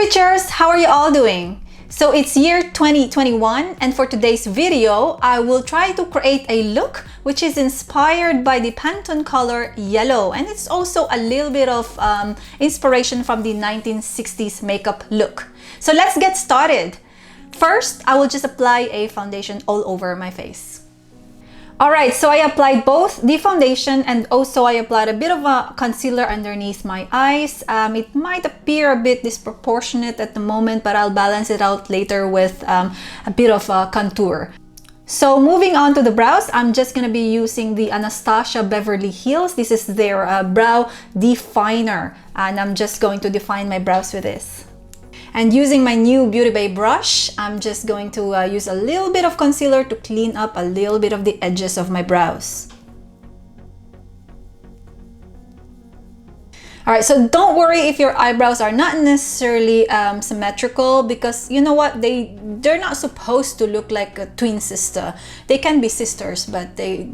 Beautychers, how are you all doing? So it's year 2021, and for today's video, I will try to create a look which is inspired by the Pantone color yellow, and it's also a little bit of inspiration from the 1960s makeup look. So let's get started. First, I will just apply a foundation all over my face. Alright, so I applied both the foundation and also I applied a bit of a concealer underneath my eyes. It might appear a bit disproportionate at the moment, but I'll balance it out later with a bit of a contour. So moving on to the brows, I'm just going to be using the Anastasia Beverly Hills. This is their brow definer, and I'm just going to define my brows with this. And using my new Beauty Bay brush, I'm just going to use a little bit of concealer to clean up a little bit of the edges of my brows. Alright, so don't worry if your eyebrows are not necessarily symmetrical, because you know what, they're not supposed to look like a twin sister. They can be sisters, but they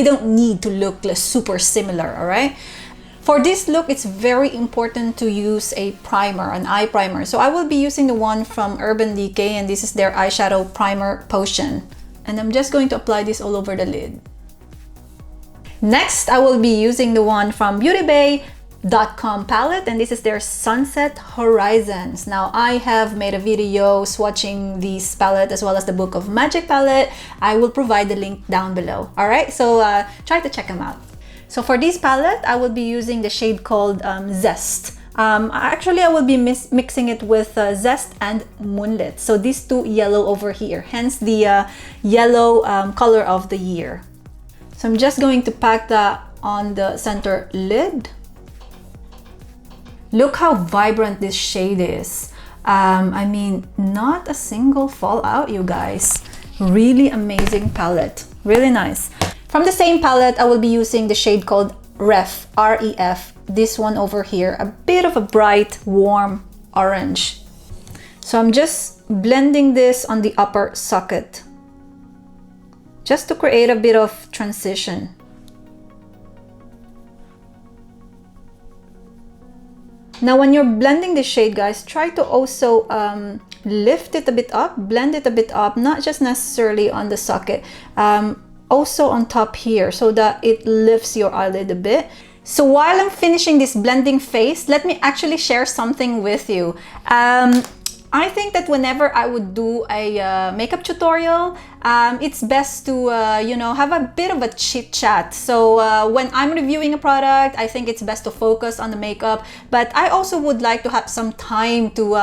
don't need to look like super similar, alright? For this look, it's very important to use a primer, an eye primer. So I will be using the one from Urban Decay, and this is their eyeshadow primer potion. And I'm just going to apply this all over the lid. Next, I will be using the one from BeautyBay.com palette, and this is their Sunset Horizons. Now, I have made a video swatching this palette as well as the Book of Magic palette. I will provide the link down below. All right, so try to check them out. So for this palette, I will be using the shade called Zest. Actually, I will be mixing it with Zest and Moonlit. So these two yellow over here, hence the yellow color of the year. So I'm just going to pack that on the center lid. Look how vibrant this shade is. I mean, not a single fallout, you guys. Really amazing palette. Really nice. From the same palette, I will be using the shade called Ref, R-E-F. This one over here, a bit of a bright, warm orange. So I'm just blending this on the upper socket, just to create a bit of transition. Now, when you're blending the shade, guys, try to also lift it a bit up, blend it a bit up, not just necessarily on the socket. Also on top here, so that it lifts your eyelid a bit. So while I'm finishing this blending phase, let me actually share something with you. I think that whenever I would do a makeup tutorial, it's best to you know, have a bit of a chit chat. So when I'm reviewing a product, I think it's best to focus on the makeup, but I also would like to have some time to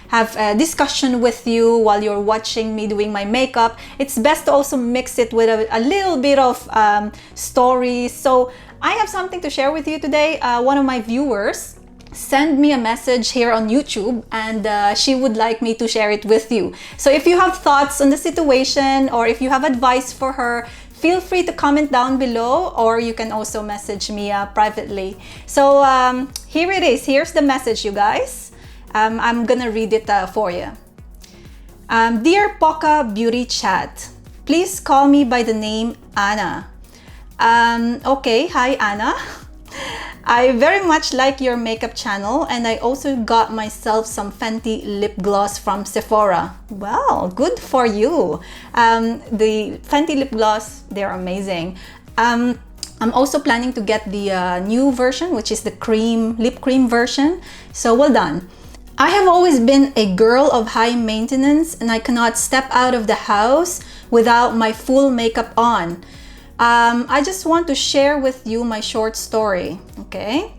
have a discussion with you while you're watching me doing my makeup. It's best to also mix it with a little bit of stories. So I have something to share with you today. One of my viewers send me a message here on YouTube, and she would like me to share it with you. So if you have thoughts on the situation, or if you have advice for her, feel free to comment down below, or you can also message me privately. So here it is. Here's the message, you guys. I'm gonna read it for you. Dear Poca Beauty Chat, please call me by the name Anna. Okay, hi Anna. I very much like your makeup channel, and I also got myself some Fenty lip gloss from Sephora. Well, good for you. The Fenty lip gloss, they're amazing. I'm also planning to get the new version, which is the lip cream version. So well done. I have always been a girl of high maintenance, and I cannot step out of the house without my full makeup on. I just want to share with you my short story, okay?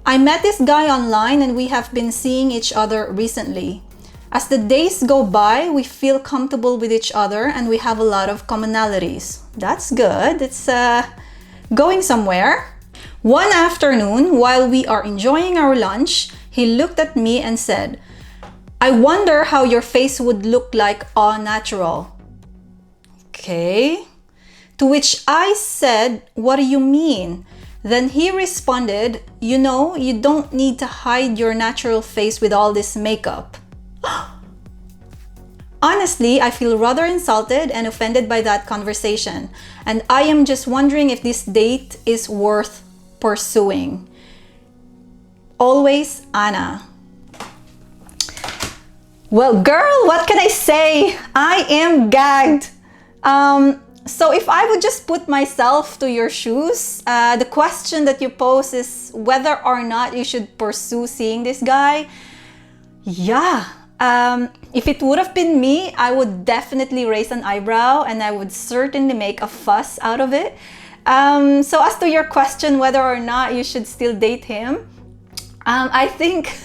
I met this guy online, and we have been seeing each other recently. As the days go by, we feel comfortable with each other, and we have a lot of commonalities. That's good. It's going somewhere. One afternoon, while we are enjoying our lunch, he looked at me and said, "I wonder how your face would look like all natural." Okay. To which I said, "What do you mean?" Then he responded, "You know, you don't need to hide your natural face with all this makeup." Honestly, I feel rather insulted and offended by that conversation, and I am just wondering if this date is worth pursuing. Always, Anna. Well, girl, what can I say? I am gagged. So if I would just put myself to your shoes, the question that you pose is whether or not you should pursue seeing this guy. Yeah. If it would have been me, I would definitely raise an eyebrow and I would certainly make a fuss out of it. So as to your question whether or not you should still date him, I think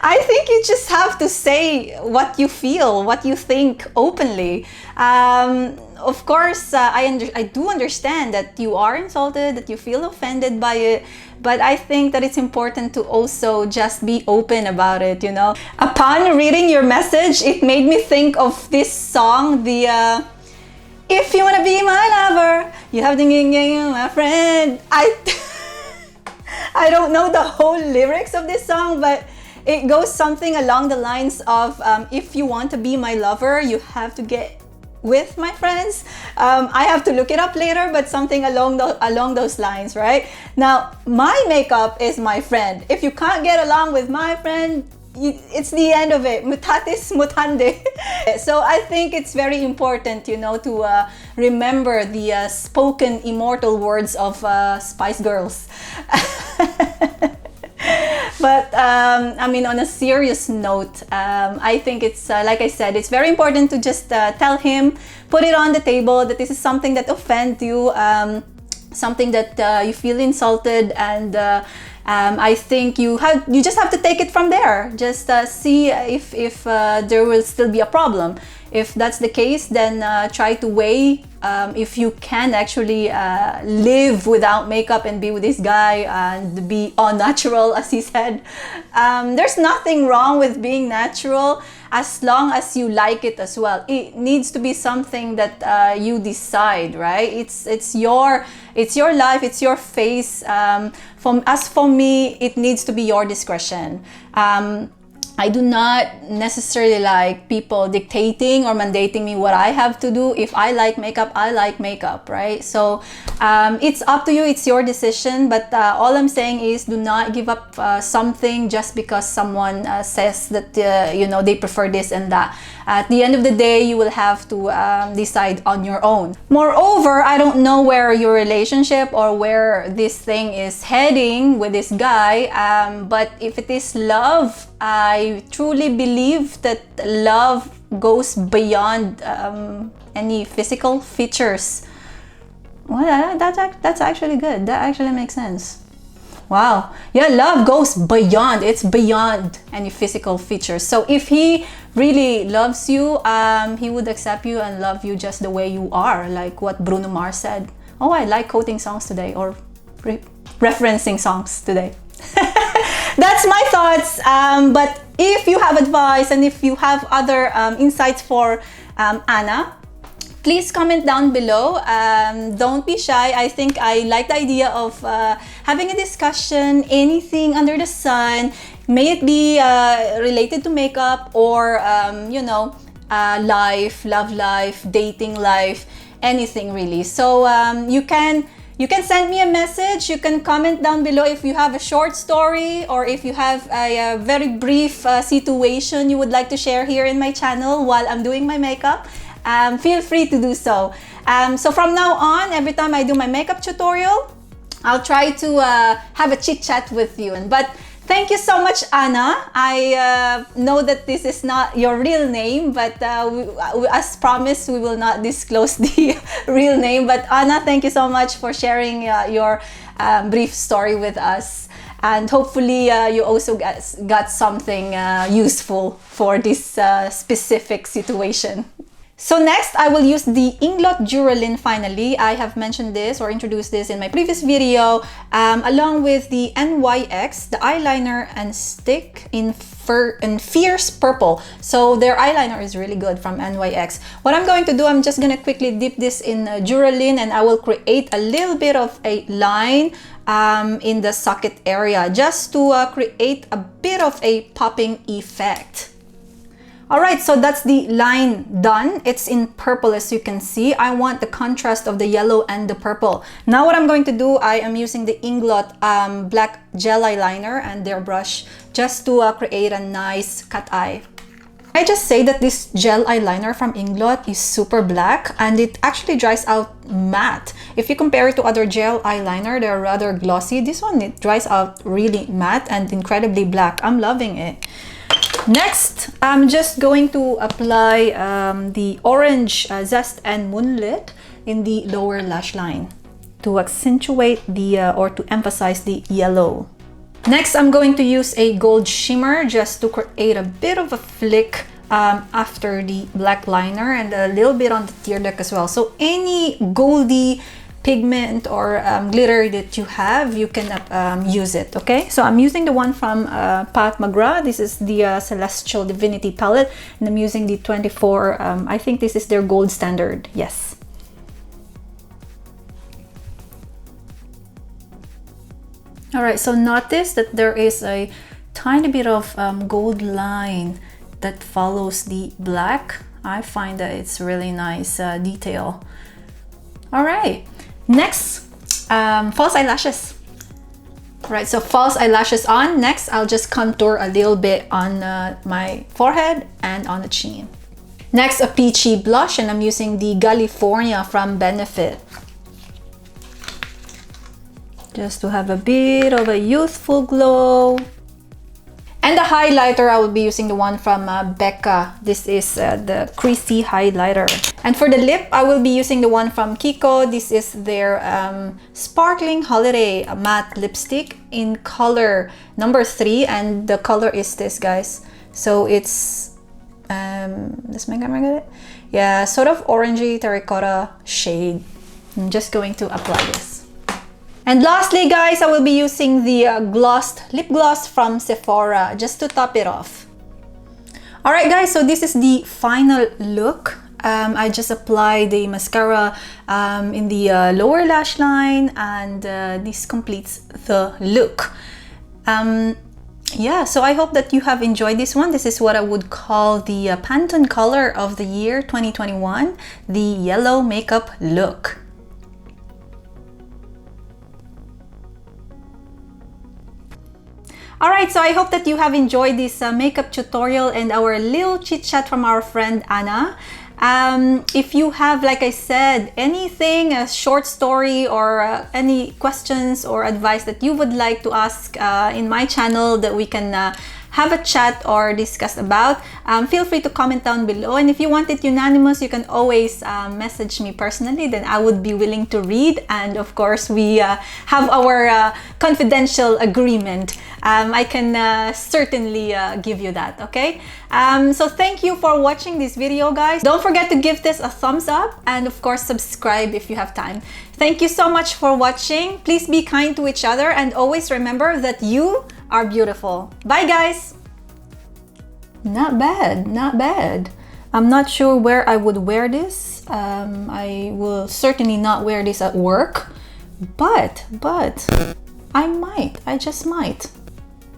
I think you just have to say what you feel, what you think openly. Of course, I do understand that you are insulted, that you feel offended by it, but I think that it's important to also just be open about it, you know. Upon reading your message, it made me think of this song, the if you wanna be my lover, you have to be my friend. I don't know the whole lyrics of this song, but it goes something along the lines of if you want to be my lover, you have to get with my friends. I have to look it up later, but something along those lines, right? Now, my makeup is my friend. If you can't get along with my friend, it's the end of it. Mutatis mutande. So I think it's very important, you know, to remember the spoken immortal words of Spice Girls. But I mean, on a serious note, I think it's like I said, it's very important to just tell him, put it on the table that this is something that offends you, something that you feel insulted, and I think you just have to take it from there. Just see if there will still be a problem. If that's the case, then try to weigh if you can actually live without makeup and be with this guy and be all natural, as he said. There's nothing wrong with being natural as long as you like it as well. It needs to be something that you decide, right? It's your life, it's your face. As for me, it needs to be your discretion. I do not necessarily like people dictating or mandating me what I have to do. If I like makeup, I like makeup, right? So it's up to you, it's your decision, but all I'm saying is do not give up something just because someone says that you know, they prefer this and that. At the end of the day, you will have to decide on your own. Moreover, I don't know where your relationship or where this thing is heading with this guy, but if it is love, I truly believe that love goes beyond any physical features. Well, that's actually good. That actually makes sense. Wow. Yeah, love goes beyond. It's beyond any physical features. So if he really loves you, he would accept you and love you just the way you are, like what Bruno Mars said. Oh, I like quoting songs today, or referencing songs today. That's my thoughts. But if you have advice and if you have other insights for Anna, please comment down below. Don't be shy. I think I like the idea of having a discussion, anything under the sun. May it be related to makeup or, you know, life, love life, dating life, anything really. So you can send me a message. You can comment down below if you have a short story or if you have a very brief situation you would like to share here in my channel while I'm doing my makeup. Feel free to do so. So from now on, every time I do my makeup tutorial, I'll try to have a chit chat with you. But thank you so much, Anna. I know that this is not your real name, but as promised, we will not disclose the real name. But Anna, thank you so much for sharing your brief story with us. And hopefully you also got something useful for this specific situation. So next, I will use the Inglot Duralin finally. I have mentioned this or introduced this in my previous video, along with the NYX, the eyeliner and stick in Fierce Purple. So their eyeliner is really good from NYX. What I'm going to do, I'm just going to quickly dip this in Duralin and I will create a little bit of a line in the socket area just to create a bit of a popping effect. Alright, so that's the line done. It's in purple, as you can see. I want the contrast of the yellow and the purple. Now what I'm going to do, I am using the Inglot black gel eyeliner and their brush just to create a nice cat eye. I just say that this gel eyeliner from Inglot is super black and it actually dries out matte. If you compare it to other gel eyeliner, they're rather glossy. This one, it dries out really matte and incredibly black. I'm loving it. Next, I'm just going to apply the orange Zest and Moonlit in the lower lash line to accentuate the or to emphasize the yellow. Next, I'm going to use a gold shimmer just to create a bit of a flick after the black liner and a little bit on the tear duct as well. So any goldy pigment or glitter that you have, you can use it, okay? So I'm using the one from Pat McGrath. This is the Celestial Divinity palette, and I'm using the 24, I think this is their gold standard, yes. All right, so notice that there is a tiny bit of gold line that follows the black. I find that it's really nice detail. All right, next, false eyelashes. All right, so false eyelashes on. Next, I'll just contour a little bit on my forehead and on the chin. Next, a peachy blush, and I'm using the California from Benefit. Just to have a bit of a youthful glow. And the highlighter, I will be using the one from Becca. This is the creasy highlighter. And for the lip, I will be using the one from Kiko. This is their Sparkling Holiday Matte Lipstick in color number 3. And the color is this, guys. So it's, does my camera get it? Yeah, sort of orangey terracotta shade. I'm just going to apply this. And lastly, guys, I will be using the lip gloss from Sephora just to top it off. All right, guys, so this is the final look. I just applied the mascara in the lower lash line, and this completes the look. Yeah, so I hope that you have enjoyed this one. This is what I would call the Pantone color of the year 2021, the yellow makeup look. Alright, so I hope that you have enjoyed this makeup tutorial and our little chit chat from our friend Anna. If you have, like I said, anything, a short story or any questions or advice that you would like to ask in my channel that we can have a chat or discuss about, feel free to comment down below. And if you want it unanimous, you can always message me personally, then I would be willing to read. And of course, we have our confidential agreement. I can certainly give you that, okay? So thank you for watching this video, guys. Don't forget to give this a thumbs up and of course subscribe if you have time. Thank you so much for watching. Please be kind to each other and always remember that you are beautiful. Bye, guys. Not bad, not bad. I'm not sure where I would wear this. I will certainly not wear this at work, but I just might.